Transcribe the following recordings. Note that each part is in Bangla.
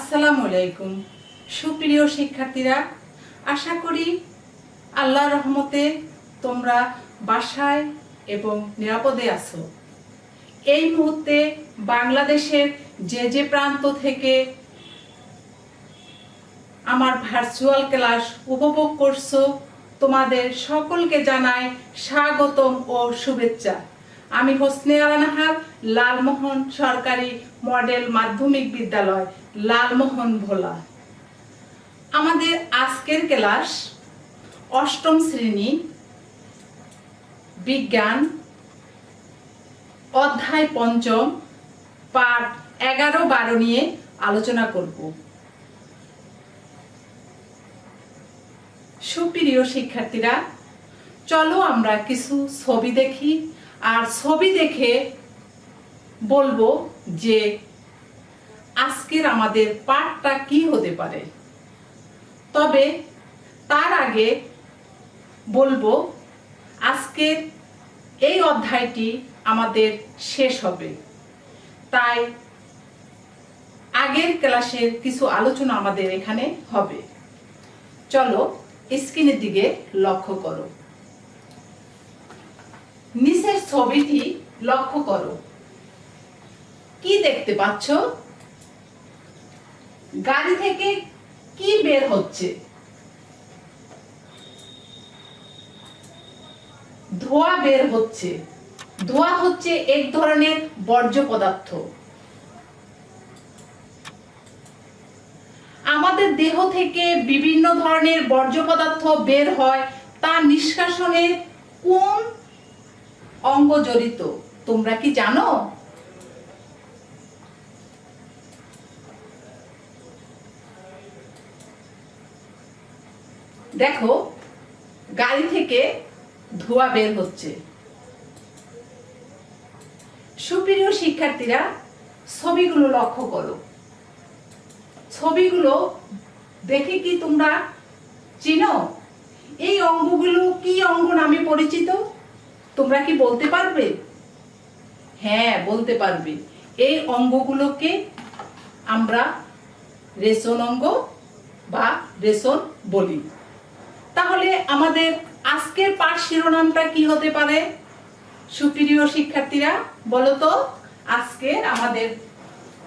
আসসালামু আলাইকুম সুপ্রিয় শিক্ষার্থীরা, আশা করি আল্লাহর রহমতে তোমরা বাসায় এবং নিরাপদে আছো। এই মুহূর্তে বাংলাদেশের যে প্রান্ত থেকে আমার ভার্চুয়াল ক্লাস উপভোগ করছো, তোমাদের সকলকে জানাই স্বাগতম ও শুভেচ্ছা। আমি হোসনে আরা নাহার, লালমোহন সরকারি মডেল মাধ্যমিক বিদ্যালয়, লালমোহন ভোলা। আমাদের আজকের ক্লাস অষ্টম শ্রেণী বিজ্ঞান অধ্যায় পঞ্চম পাঠ 11-12 নিয়ে আলোচনা করব। সুপ্রিয় শিক্ষার্থীরা, চলো আমরা কিছু ছবি দেখি, আর ছবি দেখে বলবো যে আজকের আমাদের পাঠটা কি হতে পারে। তবে তার আগে বলবো আজকের এই অধ্যায়টি আমাদের শেষ হবে, তাই আগের ক্লাসের কিছু আলোচনা আমাদের এখানে হবে। চলো স্ক্রিনের দিকে লক্ষ্য করো, নিচের ছবিটি লক্ষ্য করো। কি দেখতে পাচ্ছ? গাড়ি থেকে কি বের হচ্ছে? ধোঁয়া বের হচ্ছে। ধোঁয়া হচ্ছে এক ধরনের বর্জ্য পদার্থ। আমাদের দেহ থেকে বিভিন্ন ধরনের বর্জ্য পদার্থ বের হয়, তা নিষ্কাশনে কোন অঙ্গ জড়িত তোমরা কি জানো? দেখো, গাড়ি থেকে ধোঁয়া বের হচ্ছে। সুপ্রিয় শিক্ষার্থীরা, ছবিগুলো লক্ষ্য করো। ছবিগুলো দেখে কি তোমরা চিনো? এই অঙ্গগুলো কি অঙ্গ নামে পরিচিত? তোমরা কি বলতে পারবে? হ্যাঁ, বলতে পারবে। এই অঙ্গগুলোকে আমরা রেশন অঙ্গ বা রেশন বলি। তাহলে আমাদের আজকের পাঠ শিরোনামটা কি হতে পারে? সুপ্রিয় শিক্ষার্থীরা, বলো তো, আজকের আমাদের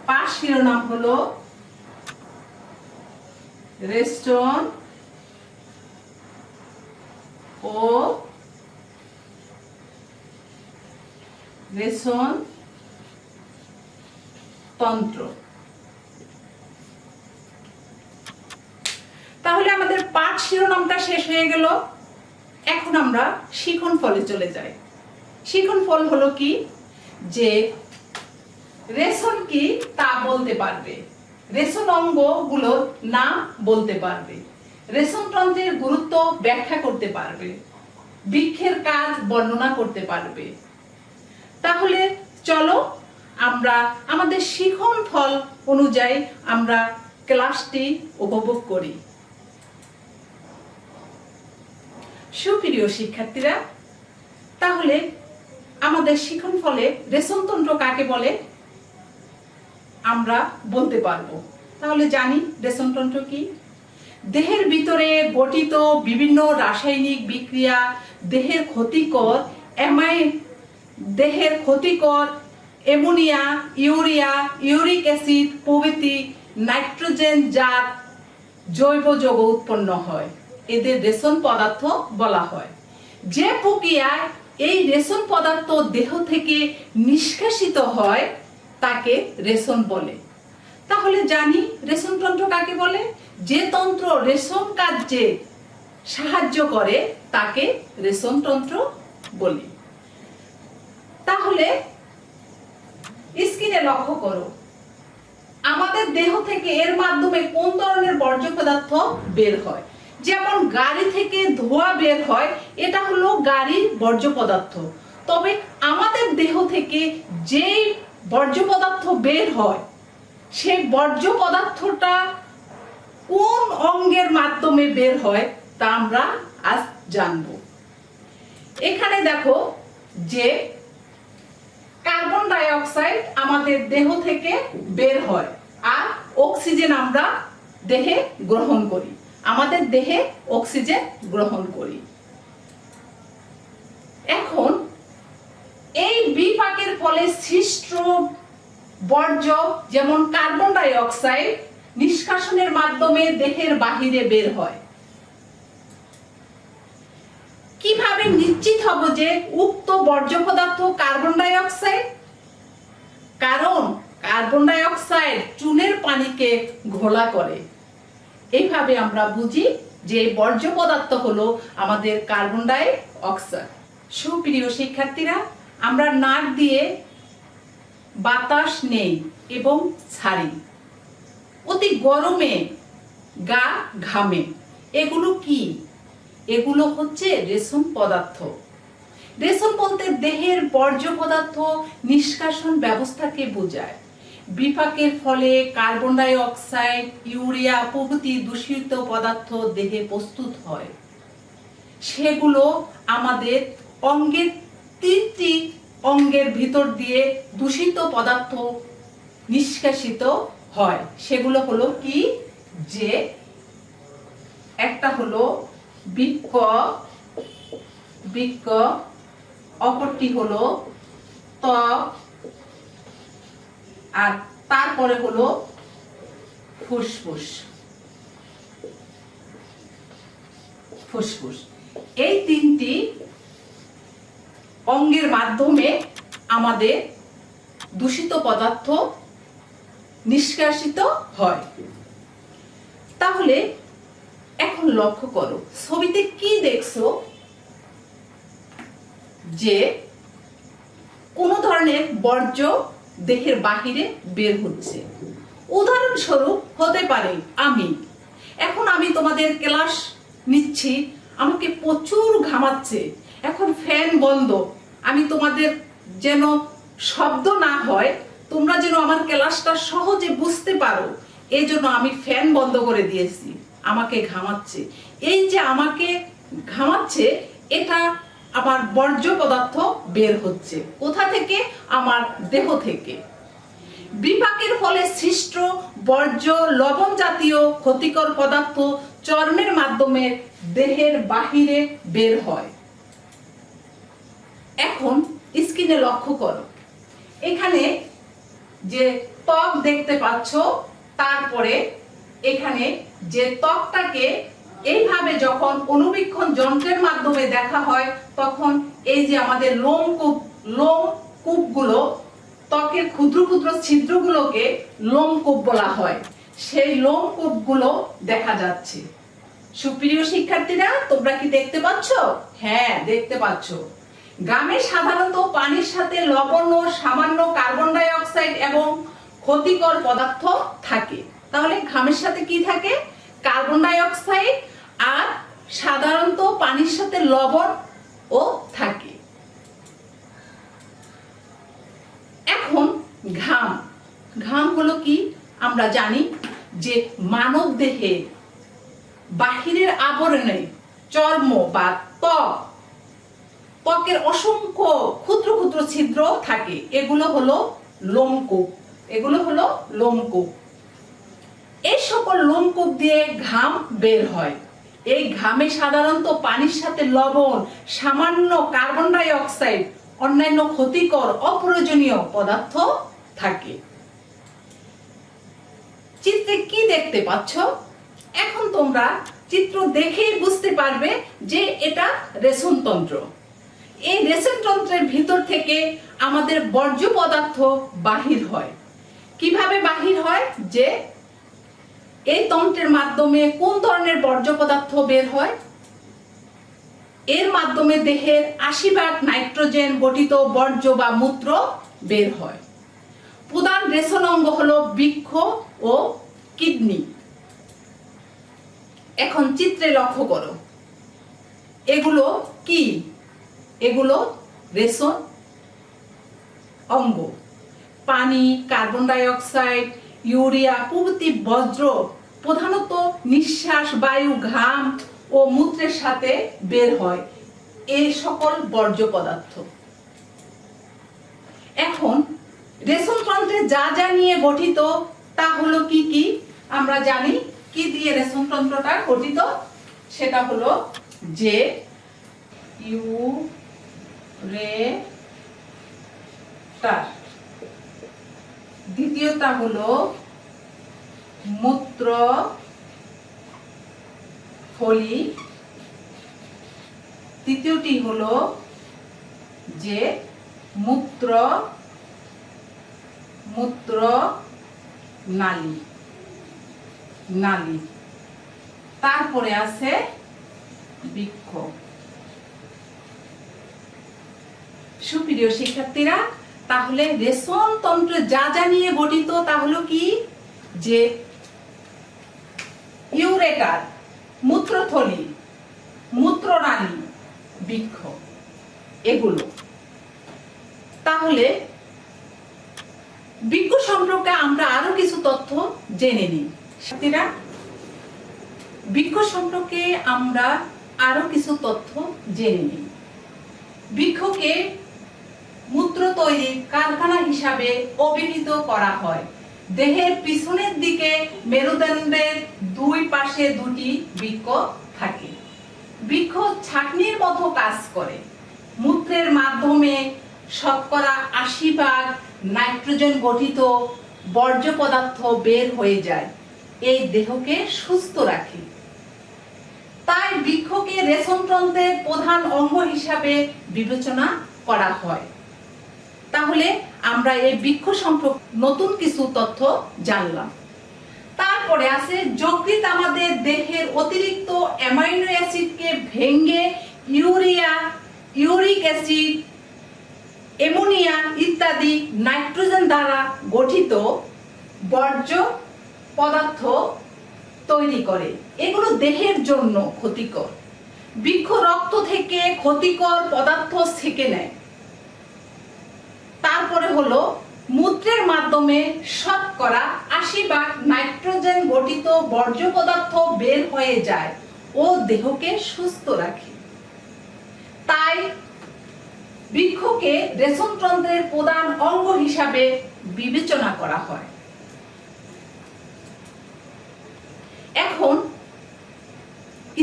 পাঠ শিরোনাম হলো রেশন ও রেশন তন্ত্র। তাহলে আমাদের পাঠ শিরোনামটা শেষ হয়ে গেল। এখন আমরা শিখন ফলে চলে যাই। শিখন ফল হলো কি? যে রেশন কি তা বলতে পারবে, রেশন অঙ্গগুলোর নাম বলতে পারবে, রেশন তন্ত্রের গুরুত্ব ব্যাখ্যা করতে পারবে, বৃক্ষের কাজ বর্ণনা করতে পারবে। তাহলে চলো আমরা আমাদের শিখন ফল অনুযায়ী আমরা ক্লাসটি উপভোগ করি। সুপ্রিয় শিক্ষার্থীরা, তাহলে আমাদের শিখন ফলে রেশনতন্ত্র কাকে বলে আমরা বলতে পারবো। তাহলে জানি রেশনতন্ত্র কি? দেহের ভিতরে গঠিত বিভিন্ন রাসায়নিক বিক্রিয়া দেহের ক্ষতিকর অ্যামোনিয়া, ইউরিয়া, ইউরিক অ্যাসিড প্রভৃতি নাইট্রোজেন জাত জৈব যৌগ উৎপন্ন হয়। এদের রেশন পদার্থ বলা হয়। যে প্রক্রিয়ায় এই রেশন পদার্থ দেহ থেকে নিষ্কাশিত হয় তাকে রেশন বলে। তাহলে জানি রেশনতন্ত্র কাকে বলে? যে তন্ত্র রেশন কার্যে সাহায্য করে তাকে রেশনতন্ত্র বলি। তাহলে স্ক্রিনে লক্ষ্য করো, আমাদের দেহ থেকে এর মাধ্যমে কোন ধরনের বর্জ্য পদার্থ বের হয়। যেমন গাড়ি থেকে ধোঁয়া বের হয়, এটা হলো গাড়ির বর্জ্য পদার্থ। তবে আমাদের দেহ থেকে যেই বর্জ্য পদার্থ বের হয়, সেই বর্জ্য পদার্থটা কোন অঙ্গের মাধ্যমে বের হয় তা আমরা আজ জানব। এখানে দেখো যে কার্বন ডাই অক্সাইড আমাদের দেহ থেকে বের হয়, আর অক্সিজেন আমরা দেহে গ্রহণ করি, আমাদের দেহে অক্সিজেন গ্রহণ করি। এখন এই বিপাকের ফলে সৃষ্ট বর্জ্য যেমন কার্বন ডাই অক্সাইড নিষ্কাশনের মাধ্যমে দেহের বাহিরে বের হয়। কিভাবে নিশ্চিত হব যে উক্ত বর্জ্য পদার্থ কার্বন ডাই অক্সাইড? কারণ কার্বন ডাই অক্সাইড চুনের পানিকে ঘোলা করে। এইভাবে আমরা বুঝি যে বর্জ্য পদার্থ হলো আমাদের কার্বন ডাই অক্সাইড। সুপ্রিয় শিক্ষার্থীরা, আমরা নাক দিয়ে বাতাস নেই এবং ছাড়ি, অতি গরমে গা ঘামে। এগুলো কি? এগুলো হচ্ছে রেশন পদার্থ। রেশন বলতে দেহের বর্জ্য পদার্থ নিষ্কাশন ব্যবস্থাকে বোঝায়। বিপাকের ফলে কার্বন ডাই অক্সাইড, ইউরিয়া প্রভৃতি দূষিত পদার্থ দেহে প্রস্তুত হয়। সেগুলো আমাদের অঙ্গের 3টি অঙ্গের ভিতর দিয়ে দূষিত পদার্থ নিষ্কাশিত হয়। সেগুলো হলো কি? যে একটা হলো বৃক্ক, অপরটি হলো ত্বক, আর তারপরে হলো ফুসফুস। এই 3টি অঙ্গের মাধ্যমে আমাদের দূষিত পদার্থ নিষ্কাশিত হয়। তাহলে এখন লক্ষ্য করো, ছবিতে কি দেখছো? যে কোন ধরনের বর্জ্য দেহের বাহিরে বের হচ্ছে। উদাহরণস্বরূপ হতে পারে আমি তোমাদের ক্লাস নিচ্ছি, আমাকে প্রচুর ঘামাচ্ছে, এখন ফ্যান বন্ধ, আমি তোমাদের যেন শব্দ না হয়, তোমরা যেন আমার ক্লাসটা সহজে বুঝতে পারো, এই জন্য আমি ফ্যান বন্ধ করে দিয়েছি। আমাকে ঘামাচ্ছে, এই যে আমাকে ঘামাচ্ছে, এটা আমার বর্জ্য পদার্থ বের হচ্ছে। কোথা থেকে? আমার দেহ থেকে। বিপাকের ফলে সৃষ্ট বর্জ্য লবণ জাতীয় ক্ষতিকর পদার্থ চর্মের মাধ্যমে দেহের বাহিরে বের হয়। এখন স্ক্রিনে লক্ষ্য করো, এখানে যে ত্বক দেখতে পাচ্ছ, তারপরে এখানে যে ত্বকটাকে এইভাবে যখন অনুবীক্ষণ যন্ত্রের মাধ্যমে দেখা হয়, তখন এই যে আমাদের লোমকূপগুলো, ত্বকের ক্ষুদ্র ক্ষুদ্র ছিদ্রগুলোকে লোমকূপ বলা হয়। সেই লোমকূপগুলো দেখা যাচ্ছে। সুপ্রিয় শিক্ষার্থীরা, তোমরা কি দেখতে পাচ্ছ? হ্যাঁ, দেখতে পাচ্ছ। ঘামে সাধারণত পানির সাথে লবণ ও সামান্য কার্বন ডাই অক্সাইড এবং ক্ষতিকর পদার্থ থাকে। তাহলে ঘামের সাথে কি থাকে? কার্বন ডাই অক্সাইড, আর সাধারণত পানির সাথে লবণ ও থাকে। এখন ঘাম হলো কি? আমরা জানি যে মানব দেহে বাহিরের আবরণে চর্ম বা ত্বকের অসংখ্য ক্ষুদ্র ক্ষুদ্র ছিদ্র থাকে। এগুলো হলো লোমকূপ। এই সকল লোমকূপ দিয়ে ঘাম বের হয়। এই ঘামে সাধারণত পানির সাথে লবণ, সামান্য কার্বন ডাই অক্সাইড, অন্যান্য ক্ষতিকর অপ্রয়োজনীয় পদার্থ থাকে। চিত্রে কি দেখতে পাচ্ছ? এখন তোমরা চিত্র দেখেই বুঝতে পারবে যে এটা রেশনতন্ত্র। এই রেশনতন্ত্রের ভিতর থেকে আমাদের বর্জ্য পদার্থ বাহির হয়। কিভাবে বাহির হয়? যে এই তন্ত্রের মাধ্যমে কোন ধরনের বর্জ্য পদার্থ বের হয়? এর মাধ্যমে দেহের 80% নাইট্রোজেন গঠিত বর্জ্য বা মূত্র বের হয়। প্রধান রেশন অঙ্গ হলো বৃক্ক ও কিডনি। এখন চিত্রে লক্ষ্য করো, এগুলো কি? এগুলো রেশন অঙ্গ। পানি, কার্বন ডাই অক্সাইড, ইউরিয়া প্রভৃতি বর্জ্য প্রধানত নিঃশ্বাস, বায়ু, ঘাম ও মূত্রের সাথে বের হয়। এই সকল বর্জ্য পদার্থ। এখন রেশনতন্ত্রে যা যা নিয়ে গঠিত তা হলো কি কি? আমরা জানি কি দিয়ে রেশন তন্ত্রটা গঠিত, সেটা হলো যে ইউরেটার, দ্বিতীয়টা হলো মূত্রথলি, তৃতীয়টি হলো যে মূত্রনালী, তারপরে আছে বৃক্ষ। সুপ্রিয় শিক্ষার্থীরা, তাহলে রেশন তন্ত্র যা যা নিয়ে গঠিত তা হলো কি, যে ইউরেটার, মূত্রথলি, মূত্রনালী, বৃক্ষ, এগুলো। তাহলে বৃক্ষ সম্পর্কে আমরা আরো কিছু তথ্য জেনে নিই। শিক্ষার্থীরা, বৃক্ষ সম্পর্কে আমরা আরো কিছু তথ্য জেনে নিই। বৃক্ষকে মূত্র তৈরির কারখানা হিসাবে অভিহিত করা হয়। দেহের পিছনের দিকে মেরুদণ্ডের দুই পাশে দুটি বৃক্ষ থাকে। বৃক্ষ ছাঁকনির মতো কাজ করে। মূত্রের মাধ্যমে শতকরা 80% নাইট্রোজেন গঠিত বর্জ্য পদার্থ বের হয়ে যায়, এই দেহকে সুস্থ রাখে। তাই বৃক্ষকে রেশনতন্ত্রের প্রধান অঙ্গ হিসাবে বিবেচনা করা হয়। তাহলে আমরা এই বৃক্ষ সম্পর্কে নতুন কিছু তথ্য জানলাম। তারপরে আছে যকৃৎ আমাদের দেহের অতিরিক্ত অ্যামাইনো অ্যাসিডকে ভেঙে ইউরিয়া, ইউরিক অ্যাসিড, অ্যামোনিয়া ইত্যাদি নাইট্রোজেন দ্বারা গঠিত বর্জ্য পদার্থ তৈরি করে। এগুলো দেহের জন্য ক্ষতিকর। বৃক্ষ রক্ত থেকে ক্ষতিকর পদার্থ ছেঁকে নেয়। তারপরে হলো মূত্রের মাধ্যমে শতকরা 80% নাইট্রোজেন গঠিত বর্জ্য পদার্থ বের হয়ে যায় ও দেহকে সুস্থ রাখে। তাই বৃক্ষকে রেশনতন্ত্রের প্রধান অঙ্গ হিসাবে বিবেচনা করা হয়। এখন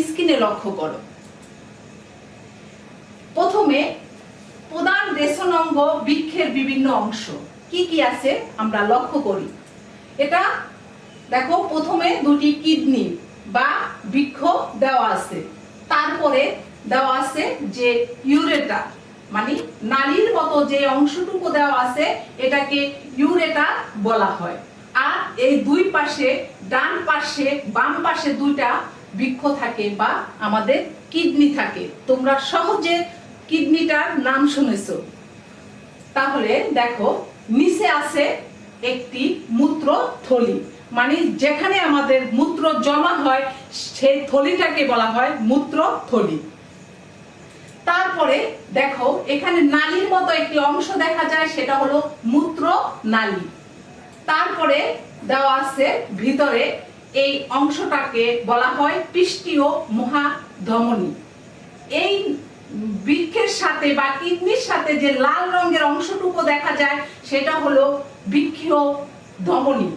স্ক্রিনে লক্ষ্য করো। প্রথমে প্রধান রেশন অঙ্গ বৃক্ষের বিভিন্ন অংশ কি কি আছে আমরা লক্ষ্য করি। এটা দেখো, প্রথমে দুটি কিডনি বা বৃক্ষ দেওয়া আছে, তারপরে দেওয়া আছে যে ইউরেটার, মানে নালীর মতো যে অংশটুকু দেওয়া আছে এটাকে ইউরেটার বলা হয়। আর এই দুই পাশে, ডান পাশে বাম পাশে দুইটা বৃক্ষ থাকে বা আমাদের কিডনি থাকে। তোমরা সহজে কিডনিটার নাম শুনেছো। তাহলে দেখো, নিচে আছে একটি মূত্রথলি, মানে যেখানে আমাদের মূত্র জমা হয় সেই থলিটাকে বলা হয় মূত্রথলি। তারপরে দেখো, এখানে নালীর মতো একটি অংশ দেখা যায়, সেটা হলো মূত্রনালী। তারপরে দেওয়া আছে ভিতরে, এই অংশটাকে বলা হয় পৃষ্ঠীয় মহাধমনী। এই বৃক্ষের সাথে বা কিডনির সাথে যে লাল রঙের অংশটুকু দেখা যায় সেটা হলো বৃক্ষীয় ধমনী,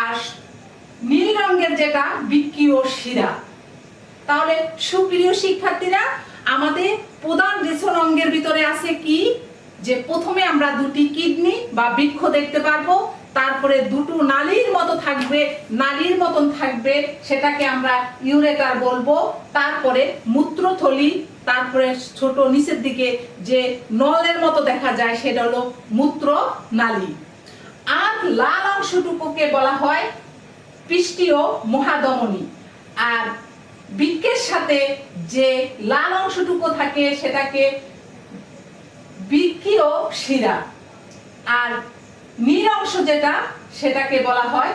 আর নীল রঙের যেটা বৃক্ষীয় শিরা। তাহলে সুপ্রিয় শিক্ষার্থীরা, আমাদের প্রধান রেশন অঙ্গের ভিতরে আছে কি, যে প্রথমে আমরা দুটি কিডনি বা বৃক্ষ দেখতে পারবো, তারপরে দুটো নালীর মতো থাকবে, নালীর মতন থাকবে, সেটাকে আমরা ইউরেটার বলবো। তারপরে মূত্রথলি, তারপরে ছোট নিচের দিকে যে নলের মতো দেখা যায় সেটা হলো মূত্রনালী। আর লাল অংশটুকুকে বলা হয় পৃষ্ঠীয় মহাধমনী। আর বৃক্কের সাথে যে লাল অংশটুকু থাকে সেটাকে বৃক্ষীয় শিরা, আর নীল অংশ যেটা সেটাকে বলা হয়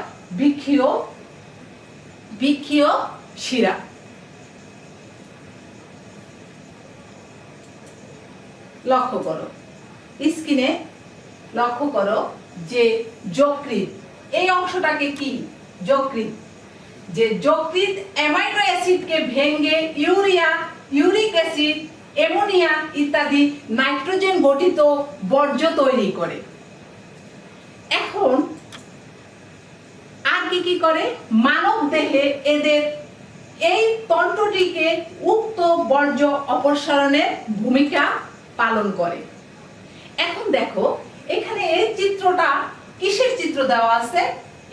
বৃক্ষীয় শিরা। লক্ষ্য করো, স্ক্রিনে লক্ষ্য করো যে যকৃৎ, এই অংশটাকে কি যকৃৎ, যে যকৃৎ অ্যামাইনো অ্যাসিডকে ভেঙে ইউরিয়া, ইউরিক অ্যাসিড, অ্যামোনিয়া ইত্যাদি নাইট্রোজেন গঠিত বর্জ্য তৈরি করে। এখন আর কি কি করে, মানব দেহে এদের এই তন্ত্রটিকে উক্ত বর্জ্য অপসারণের ভূমিকা পালন করে। এখন দেখো এখানে এই চিত্রটা কিসের চিত্র দেওয়া আছে?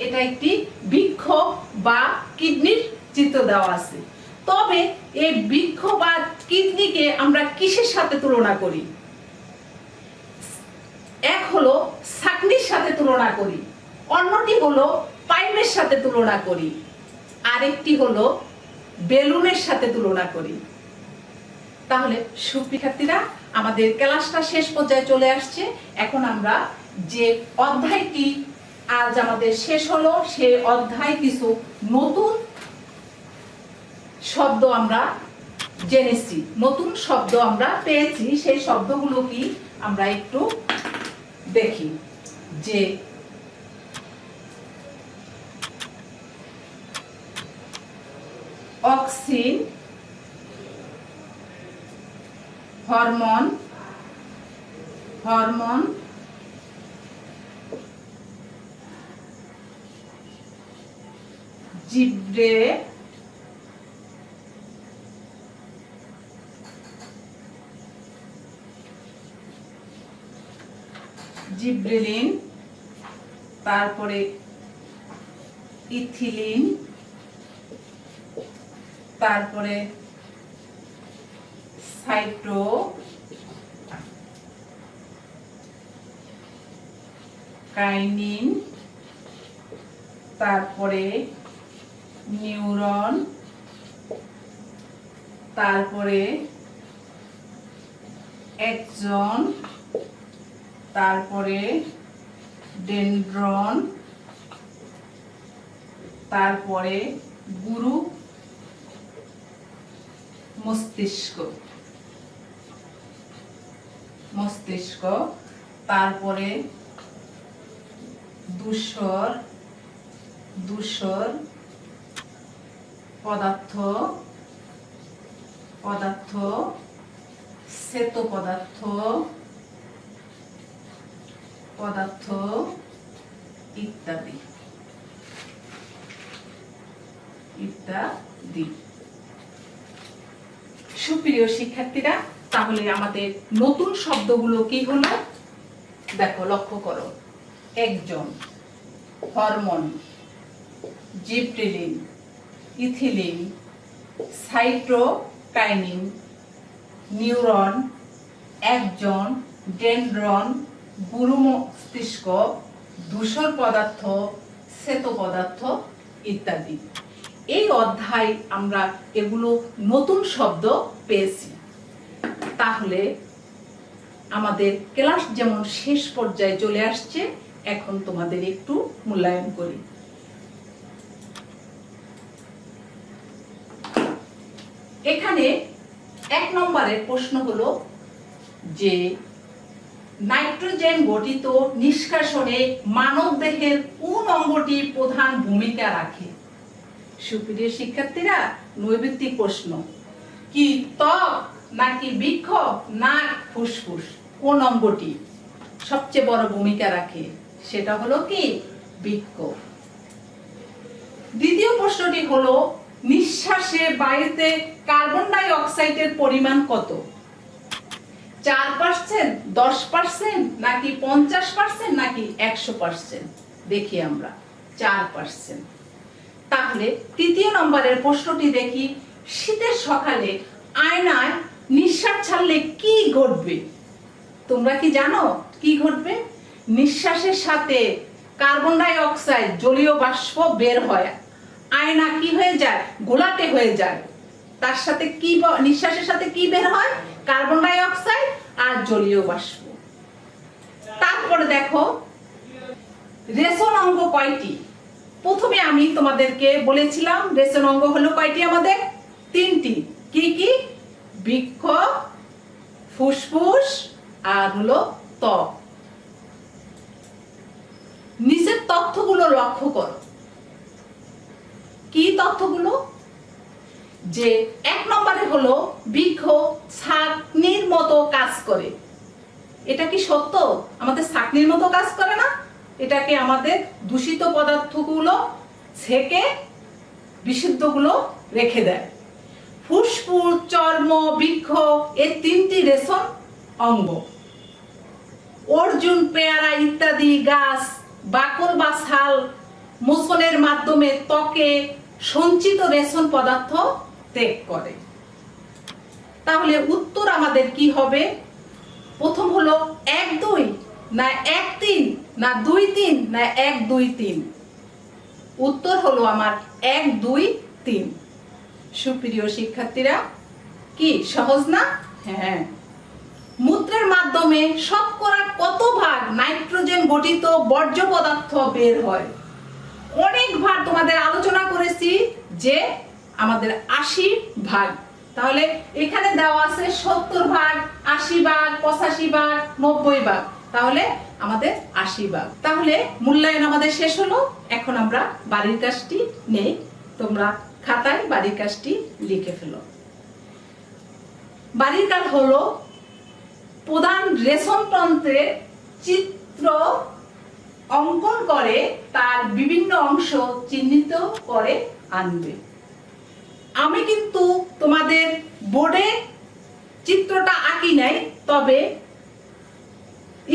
এটা একটি বৃক্ষ বা কিডনির চিত্র দেওয়া আছে। তবে এই বৃক্ষ বা কিডনিকে আমরা কিসের সাথে তুলনা করি? এক হলো ছাঁকনির সাথে তুলনা করি, অন্যটি হলো পাইপের সাথে তুলনা করি, আরেকটি হলো বেলুনের সাথে তুলনা করি। তাহলে সুপ্রিয়ার্থীরা, আমাদের ক্লাসটা শেষ পর্যায়ে চলে আসছে। এখন আমরা যে অধ্যায়টি আজ আমাদের শেষ হলো, সেই অধ্যায় কিছু নতুন শব্দ আমরা জেনেছি, নতুন শব্দ আমরা পেয়েছি। সেই শব্দগুলো কি আমরা একটু দেখি। যে অক্সিন, হরমোন, হরমোন, জিব্রে, জিব্রেলিন, তারপরে ইথিলিন, তারপরে সাইটো, কাইনিন, তারপরে নিউরন, তারপরে একজন, তারপরে ডেনড্রন, তারপরে গুরু মস্তিষ্ক, মস্তিষ্ক, তারপরে ধূসর, ধূসর পদার্থ, পদার্থ, শ্বেত পদার্থ, পদার্থ ইত্যাদি ইত্যাদি। সুপ্রিয় শিক্ষার্থীরা, তাহলে আমাদের নতুন শব্দগুলো কি হলো দেখো, লক্ষ্য করো। একজন, hormone, gibberellin, ethylene, cytokinin, neuron, একজন, ডেনড্রন, গুরু মস্তিষ্ক, ধূসর পদার্থ, শ্বেত পদার্থ ইত্যাদি। এই অধ্যায় আমরা এগুলো নতুন শব্দ পেয়েছি। তাহলে আমাদের ক্লাস যেমন শেষ পর্যায়ে চলে আসছে, এখন তোমাদের একটু মূল্যায়ন করি। এখানে 1 নম্বরের প্রশ্ন হলো যে নাইট্রোজেন গঠিত নিষ্কাশনে মানবদেহের কোন অঙ্গটি প্রধান ভূমিকা রাখে? সুপ্রিয় শিক্ষার্থীরা, নৈর্ব্যক্তিক প্রশ্ন। কি ত্বক, নাকি বৃক্ষ, না ফুসফুস? কোন অঙ্গটি সবচেয়ে বড় ভূমিকা রাখে? সেটা হলো কি বৃক্ষ। দ্বিতীয় প্রশ্নটি হলো নিঃশ্বাসে বায়ুতে কার্বন ডাই অক্সাইডের পরিমাণ কত? 4%, 10%, নাকি 50%, নাকি 100%? দেখি আমরা 4%। তাহলে তৃতীয় নম্বরের প্রশ্নটি দেখি, শীতের সকালে আয়নায় নিঃশ্বাস ছাড়লে কি ঘটবে? তোমরা কি জানো কি ঘটবে? নিঃশ্বাসের সাথে কার্বন ডাই অক্সাইড, জলীয় বাষ্প বের হয়, আয়না কি হয়ে যায়? ঘোলাটে হয়ে যায়। তার সাথে কি, নিঃশ্বাসের সাথে কি বের হয়? কার্বন ডাই অক্সাইড আর জলীয় বাষ্প। তারপরে দেখো রেশন অঙ্গ কয়টি? প্রথমে আমি তোমাদেরকে বলেছিলাম রেশন অঙ্গ হলো কয়টি? আমাদের 3টি। কি কি? বৃক্ষ, ফুসফুস আর হলো ত্বক। নিচের তথ্যগুলো লক্ষ্য করো। কি তথ্যগুলো? যে 1 নম্বরে হলো বৃক্ষ ছাঁকনির মতো কাজ করে। এটা কি সত্য? আমাদের ছাঁকনির মতো কাজ করে না? এটাকে আমাদের দূষিত পদার্থগুলো ছেঁকে বিশুদ্ধগুলো রেখে দেয়। ফুসফুস, চর্ম, বৃক্ষ এই 3টি রেশন অঙ্গ। অর্জুন, পেয়ারা ইত্যাদি গাছ বাকল বা ছাল মোচনের মাধ্যমে ত্বকে সঞ্চিত রেশন পদার্থ ত্যাগ করে। তাহলে উত্তর আমাদের কি হবে? প্রথম হলো 1-2 না 1-3 না 2-3 না 1-2-3। উত্তর হলো আমার 1-2-3। সুপ্রিয় শিক্ষার্থীরা, কি সহজ না? হ্যাঁ। মূত্রের মাধ্যমে শতকরা কত ভাগ নাইট্রোজেন গঠিত বর্জ্য পদার্থ বের হয়? অনেকবার তোমাদের আলোচনা করেছি যে আমাদের 80 ভাগ। তাহলে এখানে দেওয়া আছে 70 ভাগ, 80 ভাগ, 85 ভাগ, 90 ভাগ। তাহলে আমাদের 80 ভাগ। তাহলে মূল্যায়ন আমাদের শেষ হলো। এখন আমরা বাড়ির কাজটি নেই। তোমরা খাতায় বাড়ির কাজটি লিখে ফেলো। বাড়ির কাজ হলো প্রধান রেশন তন্ত্রের চিত্র অঙ্কন করে তার বিভিন্ন অংশ চিহ্নিত করে আনবে। আমি কিন্তু তোমাদের বোর্ডে চিত্রটা আঁকি নাই, তবে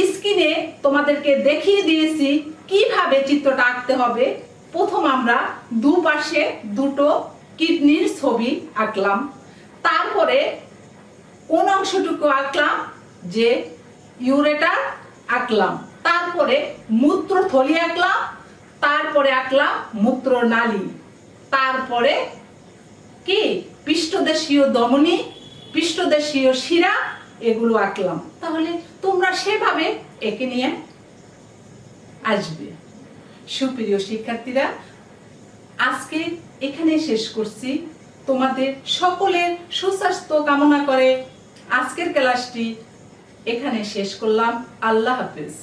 স্ক্রিনে তোমাদেরকে দেখিয়ে দিয়েছি কিভাবে চিত্রটা আঁকতে হবে। প্রথম আমরা দুপাশে দুটো কিডনির ছবি আঁকলাম, তারপরে কোন অংশটুকু আঁকলাম যে ইউরেটার আঁকলাম, তারপরে মূত্রথলি আঁকলাম, তারপরে আঁকলাম মূত্রনালী, তারপরে কি পৃষ্ঠদেশীয় ধমনী, পৃষ্ঠদেশীয় শিরা এগুলো আঁকলাম। তাহলে তোমরা সেভাবে এঁকে নিয়ে আসবে। সুপ্রিয় শিক্ষার্থীরা, আজকে এখানে শেষ করছি। তোমাদের সকলের সুস্বাস্থ্য কামনা করে আজকের ক্লাসটি এখানে শেষ করলাম। আল্লাহ হাফেজ।